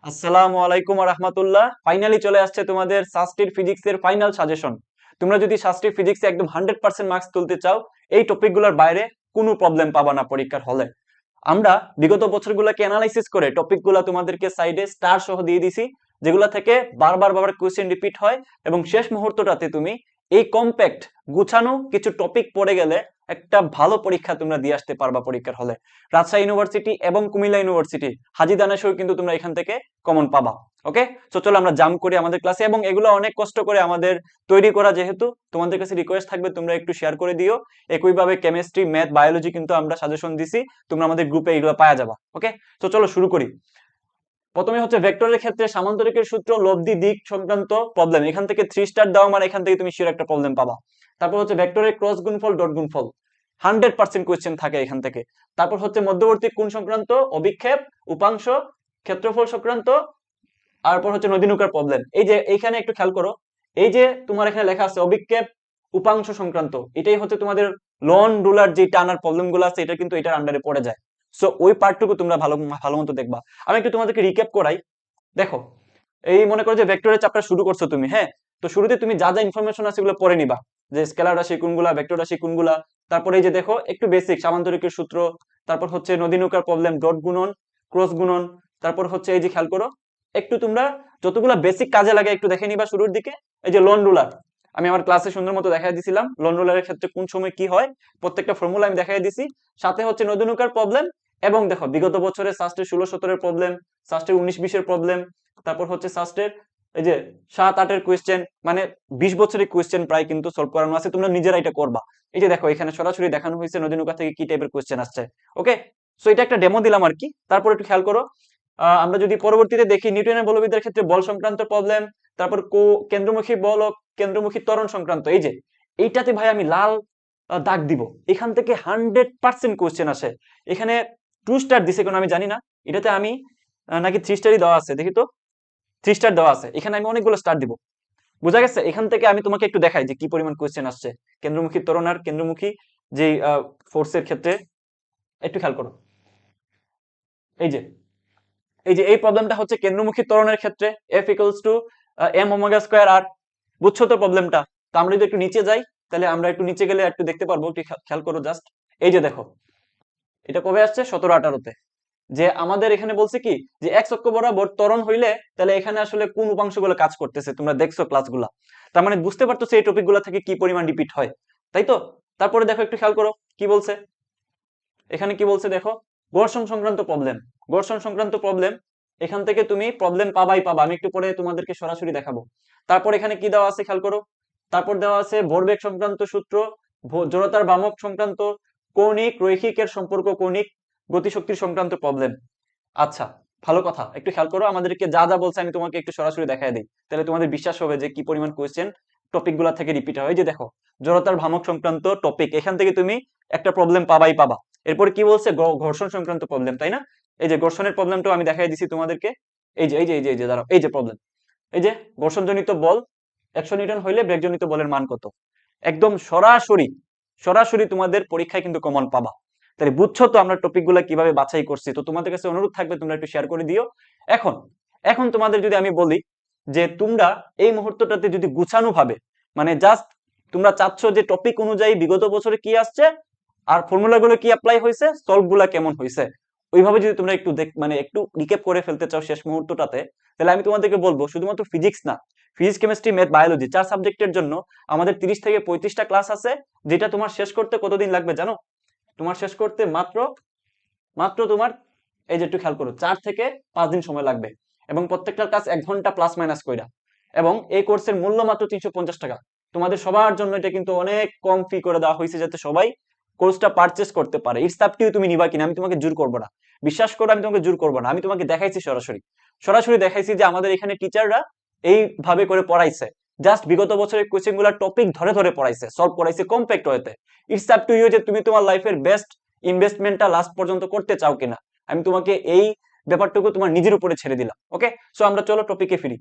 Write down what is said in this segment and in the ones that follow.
আসসালামু আলাইকুম রাহমাতুল্লাহ। ফাইনালি চলে আসছে তোমাদের সাস্টির ফিজিক্সের ফাইনাল সাজেশন। তোমরা যদি সাস্টির ফিজিক্সে একদম 100% মার্কস তুলতে চাও, এই টপিকগুলোর বাইরে কোনো প্রবলেম পাবা না পরীক্ষার হলে। আমরা বিগত বছরগুলোকে অ্যানালাইসিস করে টপিকগুলো তোমাদেরকে সাইডে স্টার সহ দিয়ে দিছি, যেগুলো থেকে বারবার বারবার কোশ্চেন রিপিট হয় এবং শেষ মুহূর্তটাতে তুমি এই কম্প্যাক্ট গুছানো কিছু টপিক পড়ে গেলে একটা ভালো পরীক্ষা তোমরা দিয়ে আসতে পারবা পরীক্ষার হলে। রাজশাহী ইউনিভার্সিটি এবং কুমিল্লা ইউনিভার্সিটি হাজি দানেশেও কিন্তু তোমরা এখান থেকে কমন পাবা। ওকে, তো চলো আমরা জাম্প করি আমাদের ক্লাসে, এবং এগুলো অনেক কষ্ট করে আমাদের তৈরি করা, যেহেতু তোমাদের কাছে রিকোয়েস্ট থাকবে তোমরা একটু শেয়ার করে দিও। একইভাবে কেমিস্ট্রি, ম্যাথ, বায়োলজি কিন্তু আমরা সাজেশন দিছি, তোমরা আমাদের গ্রুপে এগুলো পাওয়া যাবা। ওকে, তো চলো শুরু করি। প্রথমে হচ্ছে ভেক্টরের ক্ষেত্রে সামান্তরিকের সূত্র, লব্ধি, দিক সংক্রান্ত প্রবলেম। এখান থেকে 3 স্টার দেওয়া মানে এখান থেকে তুমি শিওর একটা প্রবলেম পাবা। তারপর হচ্ছে ভেক্টরের ক্রস গুণফল, ডট গুণফল, 100% কোয়েশ্চেন থাকে এখান থেকে। তারপর হচ্ছে মধ্যবর্তী কোণ সংক্রান্ত, অভিক্ষেপ, উপাংশ, ক্ষেত্রফল সংক্রান্ত, তারপর হচ্ছে নদী নৌকার প্রবলেম। এই যে এইখানে একটু খেয়াল করো, এই যে তোমার এখানে লেখা আছে অভিক্ষেপ উপাংশ সংক্রান্ত, এটাই হচ্ছে তোমাদের লন রুলার যে টানার প্রবলেম গুলো আছে, এটা কিন্তু এটার আন্ডারে পড়ে যায়। সো ওই পার্টটুকু তোমরা ভালো ভালো মতো দেখবা। আমি একটু তোমাদেরকে রিক্যাপ করাই। দেখো, এই মনে করো যে ভেক্টরের চ্যাপ্টার শুরু করছো তুমি, হ্যাঁ? তো শুরুতে তুমি যা যা ইনফরমেশন আছে এগুলো পড়ে নিবা, যে স্কেলার রাশি কোনগুলা, ভেক্টর রাশি কোনগুলা। তারপরে এই যে দেখো একটু বেসিক সামান্তরিকের সূত্র, তারপর হচ্ছে নদী নৌকার প্রবলেম, ডট গুণন, ক্রস গুণন। তারপর হচ্ছে এই যে খেয়াল করো, একটু তোমরা যতগুলা বেসিক কাজে লাগে একটু দেখে নিবা শুরুর দিকে। এই যে লোন রুলার, আমি আমার ক্লাসে সুন্দর মতো দেখাই দিছিলাম লোন রুলারের ক্ষেত্রে কোন সময় কি হয়, প্রত্যেকটা ফর্মুলা আমি দেখাই দিছি। সাথে হচ্ছে নদী নৌকার প্রবলেম, এবং দেখো বিগত বছরে সাস্টের 16-17 প্রবলেম, সাস্টের 19-20 প্রবলেম, তারপর হচ্ছে সাস্টের এই যে 7-8 কোয়েশ্চেন, মানে 20 বছরের কোয়েশ্চেন প্রায় কিন্তু সলভ করানো আছে, তোমরা নিজেরা এটা করবা। এই যে দেখো এখানে সরাসরি দেখানো হয়েছে নদী নৌকা থেকে কি টাইপের কোয়েশ্চেন আসছে। ওকে, সো এটা একটা ডেমো দিলাম আর কি। তারপর একটু খেয়াল করো, আমরা যদি পরবর্তীতে দেখি নিউটনের বলবিদ্যার ক্ষেত্রে বল সংক্রান্ত প্রবলেম, তারপর কেন্দ্রমুখী বল ও কেন্দ্রমুখী ত্বরণ সংক্রান্ত। এই যে এইটাতে ভাই আমি লাল দাগ দিব, এখান থেকে 100% কোয়েশ্চেন আসে। এখানে 2 স্টার দিছে কেন আমি জানি না, এটাতে আমি নাকি 3 স্টারই দেওয়া আছে, দেখি তো। 3 স্টার দেওয়া আছে, এখানে আমি অনেকগুলো স্টার দিব। বোঝা গেছে? এখান থেকে আমি তোমাকে একটু দেখাই যে কি পরিমাণ কোয়েশ্চেন আসছে কেন্দ্রমুখী ত্বরণ আর কেন্দ্রমুখী যে ফোর্সের ক্ষেত্রে। একটু খেয়াল করো, এই যে এই প্রবলেমটা হচ্ছে কেন্দ্রমুখী ত্বরণের ক্ষেত্রে, F equals to M omega square R. বুঝছো তো প্রবলেমটা? তো আমরা যদি একটু নিচে যাই, তাহলে আমরা একটু নিচে গেলে একটু দেখতে পারবো। একটু খেয়াল করো জাস্ট, এই যে দেখো এটা কবে আসছে, 17-18-তে। যে আমাদের এখানে বলছে কি, যে এক্স অক্ষ বরাবর ত্বরণ হইলে তাহলে এখানে আসলে কোন উপাংশগুলো কাজ করতেছে, তোমরা দেখছো ক্লাসগুলা। তার মানে বুঝতে পারতেছো এই টপিকগুলো থেকে কি পরিমাণ রিপিট হয়, তাই তো? তারপরে দেখো একটু খেয়াল করো কি বলছে, এখানে কি বলছে দেখো, ঘর্ষণ সংক্রান্ত প্রবলেম। ঘর্ষণ সংক্রান্ত প্রবলেম, এখান থেকে তুমি প্রবলেম পাবাই পাবা, আমি একটু পরে তোমাদেরকে সরাসরি দেখাবো। তারপর এখানে কি দেওয়া আছে খেয়াল করো, তারপর দেওয়া আছে ভরবেগ সংক্রান্ত সূত্র, জড়তার ভ্রামক সংক্রান্ত, কৌণিক রৈখিকের সম্পর্ক, কৌণিক গতিশক্তির সংক্রান্ত প্রবলেম। আচ্ছা, ভালো কথা, একটু খেয়াল করো আমাদেরকে যা যা বলছে আমি তোমাকে একটু সরাসরি দেখাই দিই, তাহলে তোমাদের বিশ্বাস হবে যে কি পরিমাণ কোয়েশ্চেন টপিক গুলা থেকে রিপিট হয়। এই যে দেখো, জড়তার ভ্রামক সংক্রান্ত টপিক, এখান থেকে তুমি একটা প্রবলেম পাবাই পাবা। এরপর কি বলছে, ঘর্ষণ সংক্রান্ত প্রবলেম, তাই না? এই যে ঘর্ষণের প্রবলেমটাও আমি দেখাই দিছি তোমাদেরকে। এই যে দাঁড়াও, এই যে প্রবলেম, এই যে ঘর্ষণজনিত বল 100 নিউটন হইলে বেগজনিত বলের মান কত। একদম সরাসরি সরাসরি তোমাদের পরীক্ষায় কিন্তু কমন পাবা। তাহলে বুঝছো তো আমরা টপিক গুলা কিভাবে বাছাই করছি। তো তোমাদের কাছে অনুরোধ থাকবে তোমরা একটু শেয়ার করে দিও। এখন এখন তোমাদের যদি আমি বলি যে তোমরা এই মুহূর্তটাতে যদি গুছানো ভাবে, মানে জাস্ট তোমরা চাচ্ছ যে টপিক অনুযায়ী বিগত বছরে কি আসছে আর ফর্মুলা গুলো কি অ্যাপ্লাই হয়েছে, সলভ গুলা কেমন হয়েছে, ওইভাবে যদি তোমরা একটু মানে একটু রিক্যাপ করে ফেলতে চাও শেষ মুহূর্তটাতে, তাহলে আমি তোমাদেরকে বলবো শুধুমাত্র ফিজিক্স না, ফিজিক্স, কেমিস্ট্রি, ম্যাথ, বায়োলজি 4 সাবজেক্টের জন্য আমাদের 30 থেকে 35টা ক্লাস আছে, যেটা তোমার শেষ করতে কতদিন লাগবে জানো? তোমার শেষ করতে মাত্র মাত্র তোমার, এই যে একটু খেয়াল করো, 4 থেকে 5 দিন সময় লাগবে, এবং প্রত্যেকটার কাজ 1 ঘন্টা প্লাস মাইনাস কইরা। এবং এই কোর্সের মূল্য মাত্র 350 টাকা। তোমাদের সবার জন্য এটা কিন্তু অনেক কম ফি করে দেওয়া হয়েছে, যাতে সবাই কোর্সটা পারচেস করতে পারে। ইটস আপ টু ইউ, তুমি নিবা কিনা, আমি তোমাকে জোর করবো না। বিশ্বাস করো, আমি তোমাকে জোর করবো না, আমি তোমাকে দেখাইছি সরাসরি। সরাসরি দেখাইছি যে আমাদের এখানে টিচাররা এইভাবে করে পড়াইছে, জাস্ট বিগত বছরের কোচিং গুলা টপিক ধরে ধরে পড়াইছে, সলভ করাইছে কম্প্যাক্ট ওয়েতে। ইটস আপ টু ইউ যে তুমি তোমার লাইফের বেস্ট ইনভেস্টমেন্টটা লাস্ট পর্যন্ত করতে চাও কিনা। আমি তোমাকে এই ব্যাপারটুকু তোমার নিজের উপরে ছেড়ে দিলাম। ওকে, সো আমরা চলো টপিকে ফিরি।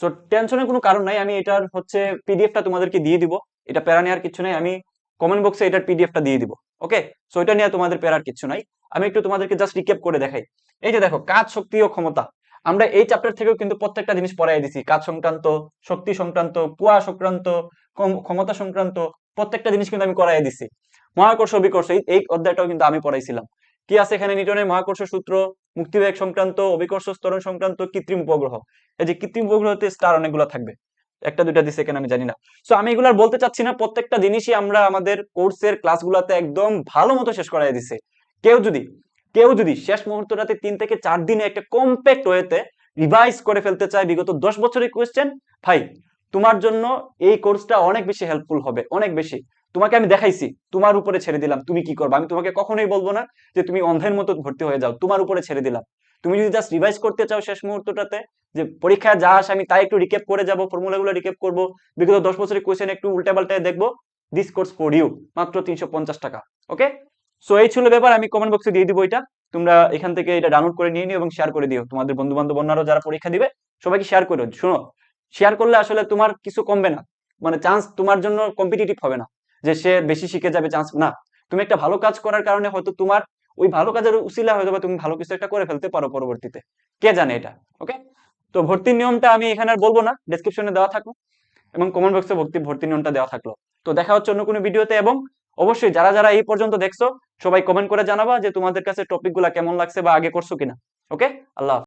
সো টেনশনের কোনো কারণ নাই, আমি এটার হচ্ছে পিডিএফটা তোমাদেরকে দিয়ে দিব। এটা প্যারা নেওয়ার কিছু নাই, আমি কমেন্ট বক্সে এটার পিডিএফটা দিয়ে দিব। ওকে, সো এটা নিয়ে তোমাদের প্যারার কিছু নাই। আমি একটু তোমাদেরকে জাস্ট রিক্যাপ করে দেখাই। এই যে দেখো, কাজ, শক্তি ও ক্ষমতা, আমরা এই চ্যাপ্টার থেকেও কিন্তু প্রত্যেকটা জিনিস পড়াই দিছি, কাজ সংক্রান্ত, শক্তি সংক্রান্ত, কুয়া সংক্রান্ত, ক্ষমতা সংক্রান্ত প্রত্যেকটা জিনিস কিন্তু আমি করাই দিছি। মহাকর্ষ বিকর্ষ এই অধ্যায়টাও কিন্তু আমি পড়াইছিলাম। কি আছে এখানে? নিউটনের মহাকর্ষ সূত্র, মুক্তিবেগ সংক্রান্ত, অভিকর্ষ ত্বরণ সংক্রান্ত, কৃত্রিম উপগ্রহ। এই যে কৃত্রিম উপগ্রহতে স্টার অনেকগুলো থাকবে, একটা দুইটা দিছে কেন আমি জানি না। সো আমি এগুলো আর বলতে চাচ্ছি না, প্রত্যেকটা জিনিসই আমরা আমাদের কোর্সের ক্লাসগুলোতে একদম ভালো মতো শেষ করাই দিছে। কেউ যদি কেউ যদি শেষ মুহূর্তটাতে 3 থেকে 4 দিনে একটা কম্প্যাক্ট ওয়েতে রিভাইজ করে ফেলতে চায় বিগত 10 বছরের কোয়েশ্চেন, ভাই তোমার জন্য এই কোর্সটা অনেক বেশি হেল্পফুল হবে, অনেক বেশি। তোমাকে আমি দেখাইছি, তোমার উপরে ছেড়ে দিলাম তুমি কি করবে। আমি তোমাকে কখনোই বলবো না যে তুমি অন্ধের মতো ভর্তি হয়ে যাও, তোমার উপরে ছেড়ে দিলাম। তুমি যদি জাস্ট রিভাইজ করতে চাও শেষ মুহূর্তটাতে, যে পরীক্ষায় যা আসে আমি তাই একটু রিক্যাপ করে যাব, ফর্মুলাগুলো রিক্যাপ করবো, বিগত 10 বছরের কোয়েশ্চেন একটু উল্টা পাল্টায় দেখবো, দিস কোর্স ফর ইউ, মাত্র 350 টাকা। ওকে, সো এই ছিল ব্যাপার। আমি কমেন্ট বক্সে দিয়ে দিব এটা, তোমরা এখান থেকে এটা ডাউনলোড করে নিয়ে নিও এবং শেয়ার করে দিও তোমাদের বন্ধু বান্ধব, অন্যরাও যারা পরীক্ষা দিবে সবাইকে শেয়ার করে দিও। শোনো, শেয়ার করলে আসলে তোমার কিছু কমবে না, মানে চান্স তোমার জন্য কম্পিটিটিভ হবে না, যে সে বেশি শিখে যাবে চান্স না। তুমি একটা ভালো কাজ করার কারণে হয়তো তোমার ওই ভালো কাজের উসিলা হয়তো বা তুমি ভালো কিছু একটা করে ফেলতে পারো পরবর্তীতে, কে জানে এটা। ওকে, তো ভর্তির নিয়মটা আমি এখানে আর বলবো না, ডেসক্রিপশনে দেওয়া থাকলো এবং কমেন্ট বক্সে ভর্তির নিয়মটা দেওয়া থাকলো। তো দেখা হচ্ছে অন্য কোনো ভিডিওতে, এবং অবশ্যই যারা যারা এই পর্যন্ত দেখছো সবাই কমেন্ট করে জানাবা যে তোমাদের কাছে টপিকগুলো কেমন লাগছে বা আগে করছো কিনা। ওকে, আল্লাহ হাফেজ।